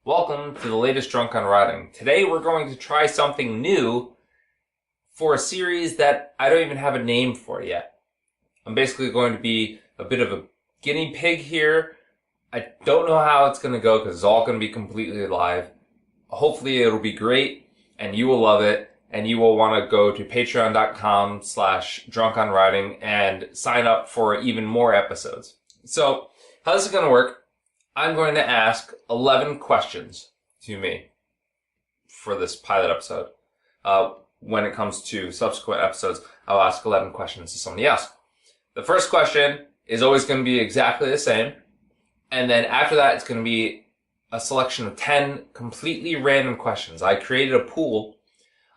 Welcome to the latest Drunk on Writing. Today we're going to try something new for a series that I don't even have a name for yet. I'm basically going to be a bit of a guinea pig here. I don't know how it's going to go because it's all going to be completely live. Hopefully it'll be great and you will love it and you will want to go to patreon.com/drunkonwriting and sign up for even more episodes. So how this is going to work, I'm going to ask 11 questions to me for this pilot episode. When it comes to subsequent episodes, I'll ask 11 questions to somebody else. The first question is always going to be exactly the same. And then after that, it's going to be a selection of 10 completely random questions. I created a pool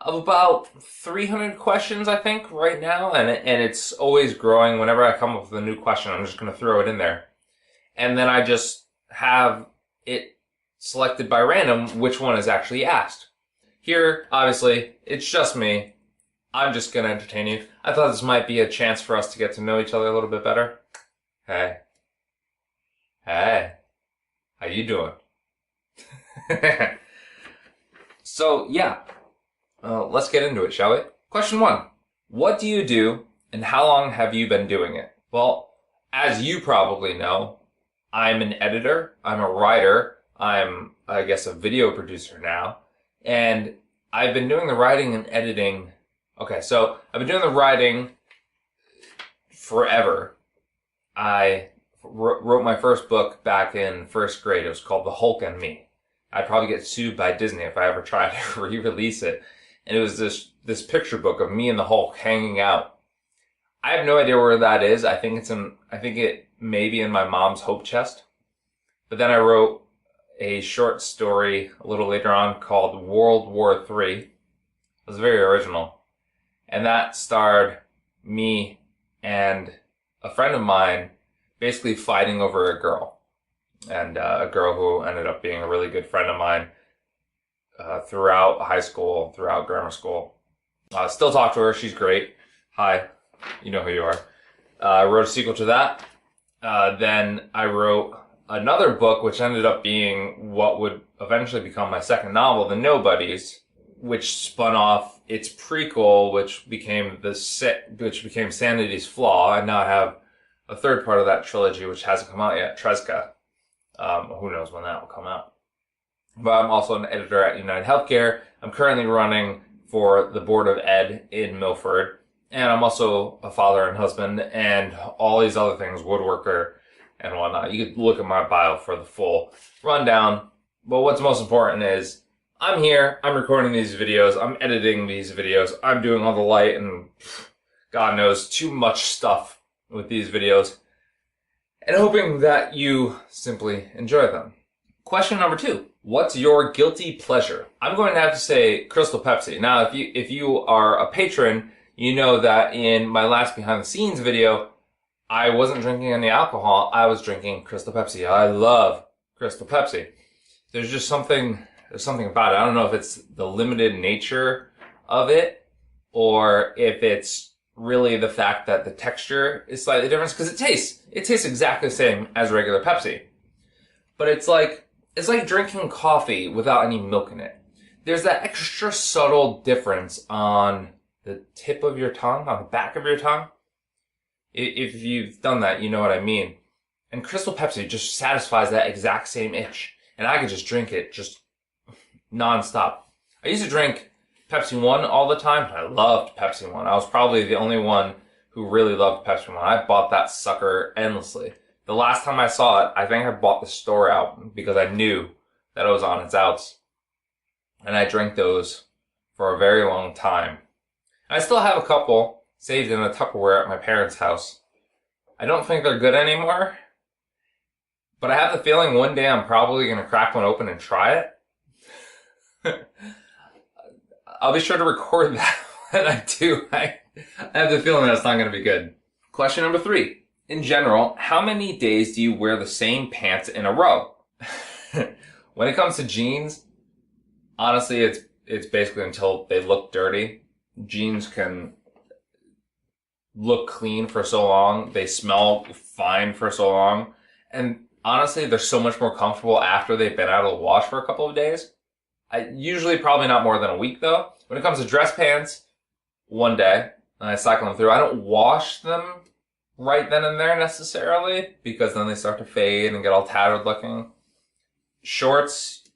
of about 300 questions, I think, right now. And it's always growing. Whenever I come up with a new question, I'm just going to throw it in there. And then I just have it selected by random which one is actually asked. Here, obviously, it's just me. I'm just going to entertain you. I thought this might be a chance for us to get to know each other a little bit better. Hey. Hey. How you doing? So, yeah. Let's get into it, shall we? Question 1. What do you do and how long have you been doing it? Well, as you probably know, I'm an editor, I'm a writer, I'm, I guess, a video producer now, and I've been doing the writing and editing. Okay, so I've been doing the writing forever. I wrote my first book back in first grade. It was called The Hulk and Me. I'd probably get sued by Disney if I ever tried to re-release it. And it was this picture book of me and the Hulk hanging out. I have no idea where that is. I think it may be in my mom's hope chest. But then I wrote a short story a little later on called World War III. It was very original. And that starred me and a friend of mine basically fighting over a girl. And a girl who ended up being a really good friend of mine throughout high school, throughout grammar school. Still talk to her. She's great. Hi. You know who you are. I wrote a sequel to that. Then I wrote another book, which ended up being what would eventually become my second novel, The Nobodies, which spun off its prequel, which became Sanity's Flaw. And now I have a third part of that trilogy, which hasn't come out yet, Tresca. Who knows when that will come out. But I'm also an editor at United Healthcare. I'm currently running for the Board of Ed in Milford. And I'm also a father and husband and all these other things, woodworker and whatnot. You could look at my bio for the full rundown. But what's most important is I'm here, I'm recording these videos, I'm editing these videos, I'm doing all the light and God knows too much stuff with these videos. And hoping that you simply enjoy them. Question number 2. What's your guilty pleasure? I'm going to have to say Crystal Pepsi. Now, if you are a patron, you know that in my last behind the scenes video, I wasn't drinking any alcohol. I was drinking Crystal Pepsi. I love Crystal Pepsi. There's something about it. I don't know if it's the limited nature of it or if it's really the fact that the texture is slightly different because it tastes exactly the same as regular Pepsi. But it's like drinking coffee without any milk in it. There's that extra subtle difference on the tip of your tongue, on the back of your tongue. If you've done that, you know what I mean. And Crystal Pepsi just satisfies that exact same itch. And I could just drink it just non-stop. I used to drink Pepsi One all the time. I loved Pepsi One. I was probably the only one who really loved Pepsi One. I bought that sucker endlessly. The last time I saw it, I think I bought the store out because I knew that it was on its outs. And I drank those for a very long time. I still have a couple saved in a Tupperware at my parents' house. I don't think they're good anymore, but I have the feeling one day I'm probably going to crack one open and try it. I'll be sure to record that when I do. I have the feeling that it's not going to be good. Question number 3. In general, how many days do you wear the same pants in a row? When it comes to jeans, honestly, it's basically until they look dirty. Jeans can look clean for so long. They smell fine for so long. And honestly, they're so much more comfortable after they've been out of the wash for a couple of days. Usually probably not more than a week though. When it comes to dress pants, one day, and I cycle them through. I don't wash them right then and there necessarily, because then they start to fade and get all tattered looking. Shorts,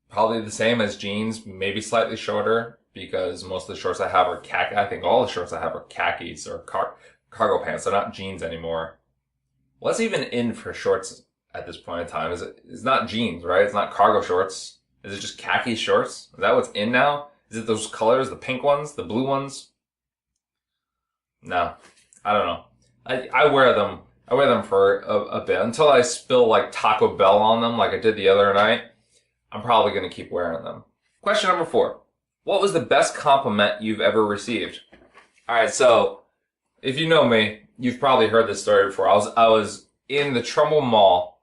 probably the same as jeans, maybe slightly shorter, because most of the shorts I have are khaki. I think all the shorts I have are khakis or cargo pants. They're not jeans anymore. What's even in for shorts at this point in time? It's not jeans, right? It's not cargo shorts. Is it just khaki shorts? Is that what's in now? Is it those colors, the pink ones, the blue ones? No, I don't know. I wear them. I wear them for a bit until I spill like Taco Bell on them, like I did the other night. I'm probably going to keep wearing them. Question number 4. What was the best compliment you've ever received? All right, so if you know me, you've probably heard this story before. I was in the Trumbull Mall,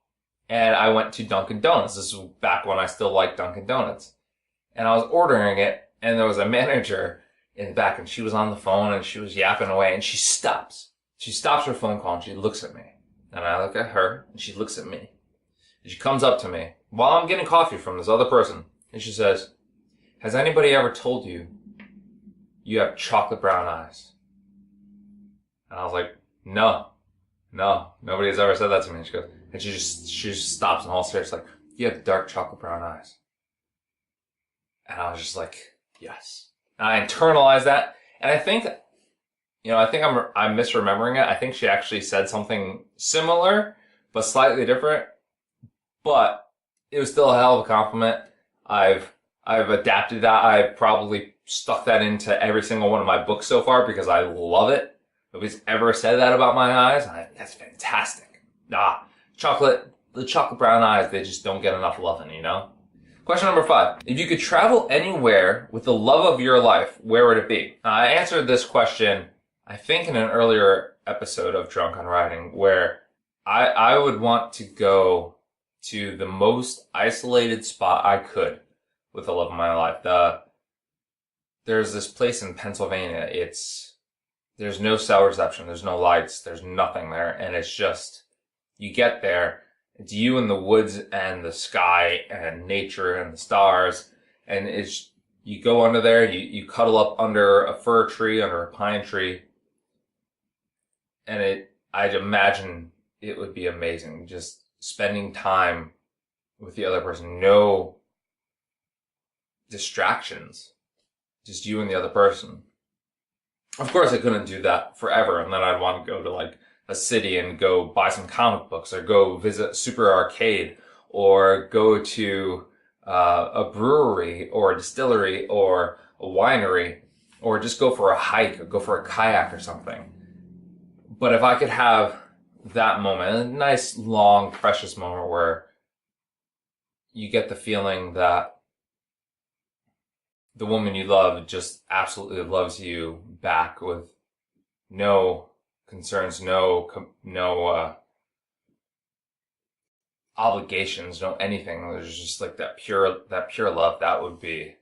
and I went to Dunkin' Donuts. This was back when I still liked Dunkin' Donuts. And I was ordering it, and there was a manager in the back, and she was on the phone, and she was yapping away, and she stops. She stops her phone call, and she looks at me. And I look at her, and she looks at me. And she comes up to me while I'm getting coffee from this other person, and she says, "Has anybody ever told you you have chocolate brown eyes?" And I was like, no, nobody has ever said that to me. And she goes, and she just stops and all stares like, "You have dark chocolate brown eyes." And I was just like, yes. And I internalized that. And I think, I'm misremembering it. I think she actually said something similar, but slightly different. But it was still a hell of a compliment. I've adapted that. I've probably stuck that into every single one of my books so far because I love it. Nobody's ever said that about my eyes. That's fantastic. The chocolate brown eyes, they just don't get enough loving, you know? Question number 5. If you could travel anywhere with the love of your life, where would it be? I answered this question, I think, in an earlier episode of Drunk on Writing, where I would want to go to the most isolated spot I could with the love of my life. There's this place in Pennsylvania. There's no cell reception. There's no lights. There's nothing there. And it's just, you get there, it's you in the woods and the sky and nature and the stars. And you go under there, you cuddle up under a fir tree, under a pine tree. And I'd imagine it would be amazing. Just spending time with the other person. No distractions. Just you and the other person. Of course, I couldn't do that forever, and then I'd want to go to like a city and go buy some comic books, or go visit Super Arcade, or go to a brewery, or a distillery, or a winery, or just go for a hike, or go for a kayak or something. But if I could have that moment, a nice, long, precious moment where you get the feeling that the woman you love just absolutely loves you back with no concerns, no obligations, no anything. There's just like that pure love. That would be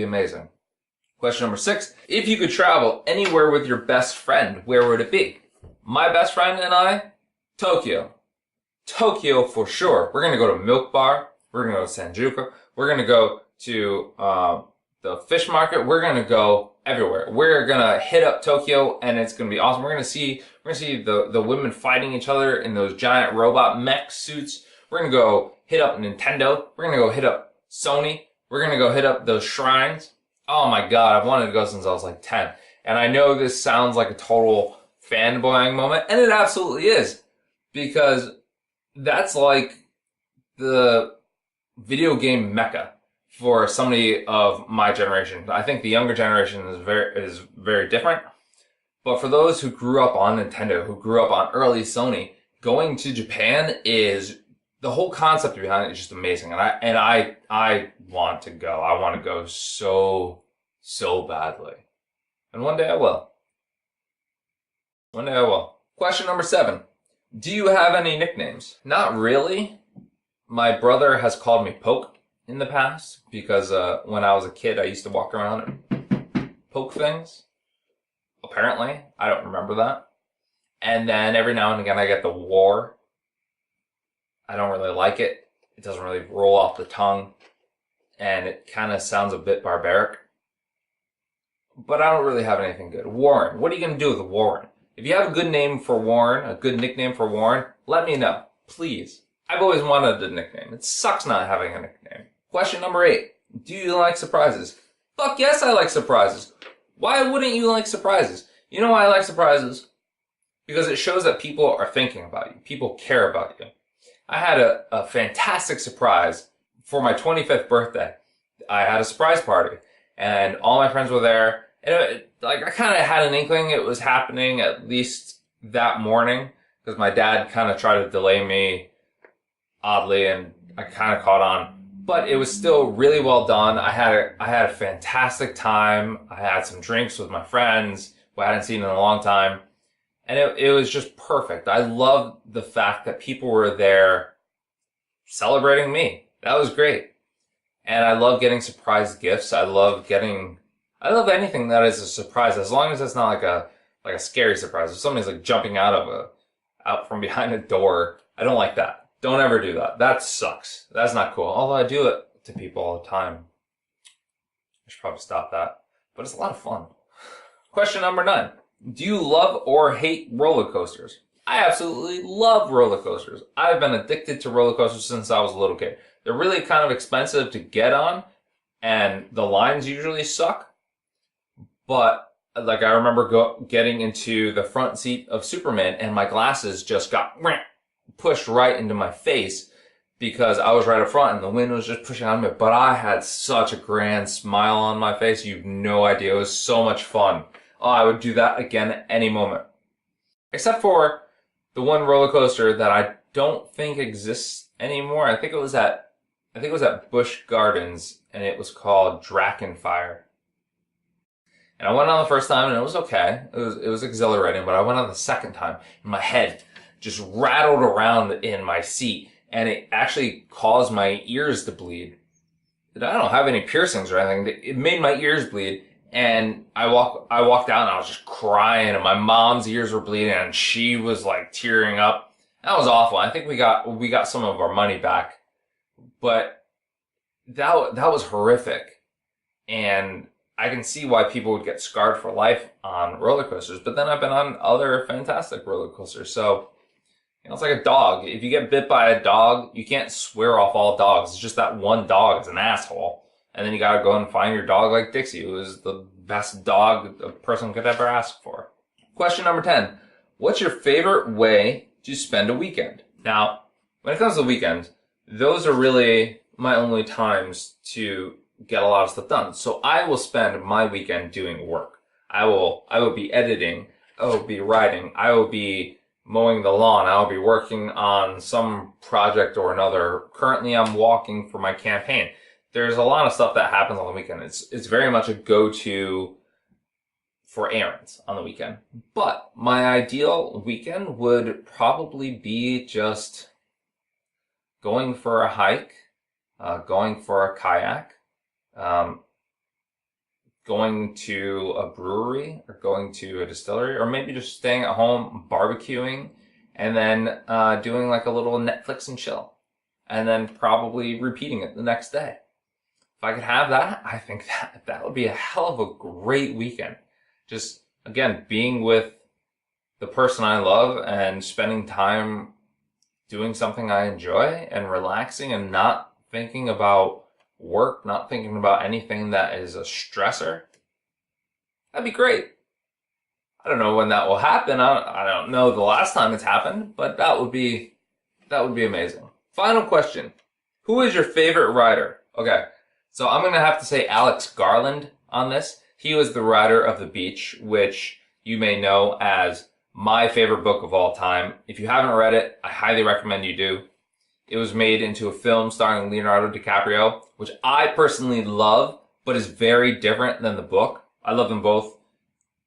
amazing. Question number 6. If you could travel anywhere with your best friend, where would it be? My best friend and I, Tokyo. Tokyo for sure. We're going to go to Milk Bar. We're going to go to Sanjuku. We're going to go to the fish market. We're going to go everywhere. We're going to hit up Tokyo, and it's going to be awesome. We're going to see the women fighting each other in those giant robot mech suits. We're going to go hit up Nintendo. We're going to go hit up Sony. We're going to go hit up those shrines. Oh my God, I've wanted to go since I was like 10. And I know this sounds like a total fanboying moment, and it absolutely is. Because that's like the video game mecca for somebody of my generation. I think the younger generation is very different. But for those who grew up on Nintendo, who grew up on early Sony, going to Japan is, the whole concept behind it is just amazing. And I want to go. I want to go so badly. And one day I will. One day I will. Question number 7. Do you have any nicknames? Not really. My brother has called me Poke in the past because when I was a kid, I used to walk around and poke things. Apparently. I don't remember that. And then every now and again I get the War. I don't really like it. It doesn't really roll off the tongue, and it kind of sounds a bit barbaric. But I don't really have anything good. Warren. What are you going to do with Warren? If you have a good name for Warren, a good nickname for Warren, let me know. Please. I've always wanted a nickname. It sucks not having a nickname. Question number 8. Do you like surprises? Fuck yes, I like surprises. Why wouldn't you like surprises? You know why I like surprises? Because it shows that people are thinking about you. People care about you. I had a fantastic surprise for my 25th birthday. I had a surprise party, and all my friends were there. And I kind of had an inkling it was happening at least that morning, because my dad kind of tried to delay me oddly, and I kind of caught on. But it was still really well done. I had a fantastic time. I had some drinks with my friends who I hadn't seen in a long time. And it was just perfect. I loved the fact that people were there celebrating me. That was great. And I love getting surprise gifts. I love anything that is a surprise, as long as it's not like a scary surprise. If somebody's like jumping out from behind a door, I don't like that. Don't ever do that. That sucks. That's not cool. Although I do it to people all the time. I should probably stop that. But it's a lot of fun. Question number 9. Do you love or hate roller coasters? I absolutely love roller coasters. I've been addicted to roller coasters since I was a little kid. They're really kind of expensive to get on, and the lines usually suck. But like I remember getting into the front seat of Superman, and my glasses just got pushed right into my face because I was right up front and the wind was just pushing on me. But I had such a grand smile on my face. You've no idea. It was so much fun. Oh, I would do that again at any moment. Except for the one roller coaster that I don't think exists anymore. I think it was at Busch Gardens, and it was called Drakenfire. And I went on the first time and it was okay. It was exhilarating, but I went on the second time and my head just rattled around in my seat, and it actually caused my ears to bleed. I don't have any piercings or anything. It made my ears bleed. And I walked out and I was just crying, and my mom's ears were bleeding and she was like tearing up. That was awful. I think we got some of our money back, but that was horrific. And I can see why people would get scarred for life on roller coasters, but then I've been on other fantastic roller coasters. So, it's like a dog. If you get bit by a dog, you can't swear off all dogs. It's just that one dog is an asshole. And then you gotta go and find your dog like Dixie, who is the best dog a person could ever ask for. Question number 10. What's your favorite way to spend a weekend? Now, when it comes to the weekend, those are really my only times to get a lot of stuff done. So I will spend my weekend doing work. I will be editing. I will be writing. I will be mowing the lawn. I will be working on some project or another. Currently, I'm walking for my campaign. There's a lot of stuff that happens on the weekend. It's very much a go-to for errands on the weekend. But my ideal weekend would probably be just going for a hike, going for a kayak, going to a brewery or going to a distillery, or maybe just staying at home barbecuing, and then doing like a little Netflix and chill, and then probably repeating it the next day. If I could have that, I think that would be a hell of a great weekend. Just, again, being with the person I love and spending time doing something I enjoy and relaxing and not thinking about work, not thinking about anything that is a stressor. That'd be great. I don't know when that will happen. I don't know the last time it's happened, but that would be amazing. Final question. Who is your favorite writer? Okay. So I'm going to have to say Alex Garland on this. He was the writer of The Beach, which you may know as my favorite book of all time. If you haven't read it, I highly recommend you do. It was made into a film starring Leonardo DiCaprio, which I personally love, but is very different than the book. I love them both,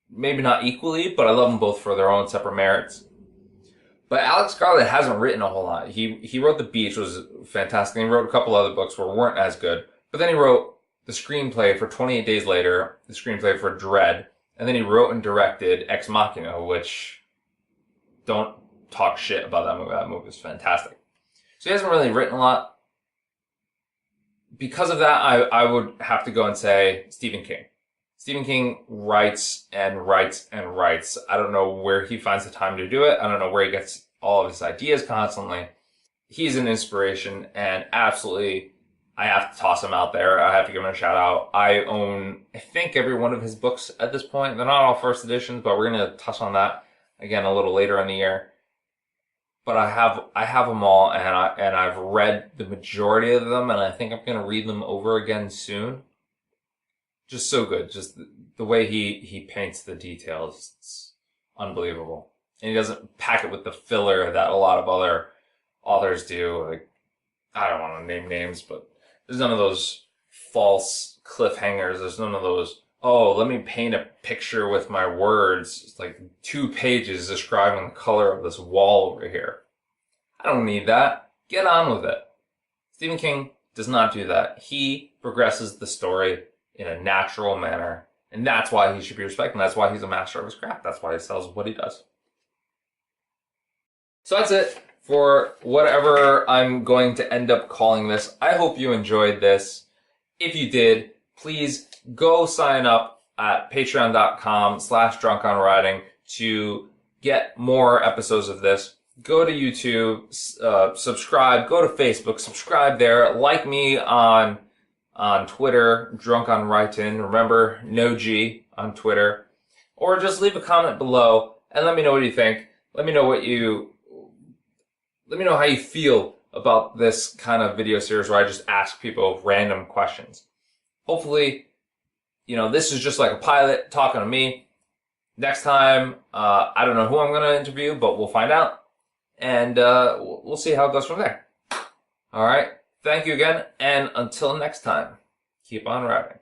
maybe not equally, but I love them both for their own separate merits. But Alex Garland hasn't written a whole lot. He wrote The Beach, which was fantastic. And he wrote a couple other books where weren't as good. But then he wrote the screenplay for 28 Days Later, the screenplay for Dread, and then he wrote and directed Ex Machina, which don't talk shit about that movie. That movie is fantastic. So he hasn't really written a lot. Because of that, I would have to go and say Stephen King. Stephen King writes and writes and writes. I don't know where he finds the time to do it. I don't know where he gets all of his ideas constantly. He's an inspiration, and absolutely, I have to toss him out there. I have to give him a shout out. I own, I think, every one of his books at this point. They're not all first editions, but we're going to touch on that again a little later in the year. But I have them all, and I've read the majority of them, and I think I'm going to read them over again soon. Just so good. Just the way he paints the details. It's unbelievable. And he doesn't pack it with the filler that a lot of other authors do. Like, I don't want to name names, but there's none of those false cliffhangers. There's none of those, oh, let me paint a picture with my words. It's like 2 pages describing the color of this wall over here. I don't need that. Get on with it. Stephen King does not do that. He progresses the story in a natural manner, and that's why he should be respected. And that's why he's a master of his craft. That's why he sells what he does. So that's it for whatever I'm going to end up calling this. I hope you enjoyed this. If you did, please go sign up at patreon.com/drunkonwriting to get more episodes of this. Go to YouTube, subscribe, go to Facebook, subscribe there, like me on Twitter, Drunk on Writing. Remember, no G on Twitter. Or just leave a comment below and let me know what you think. Let me know how you feel about this kind of video series where I just ask people random questions. Hopefully, this is just like a pilot talking to me. Next time, I don't know who I'm going to interview, but we'll find out. And we'll see how it goes from there. All right. Thank you again. And until next time, keep on writing.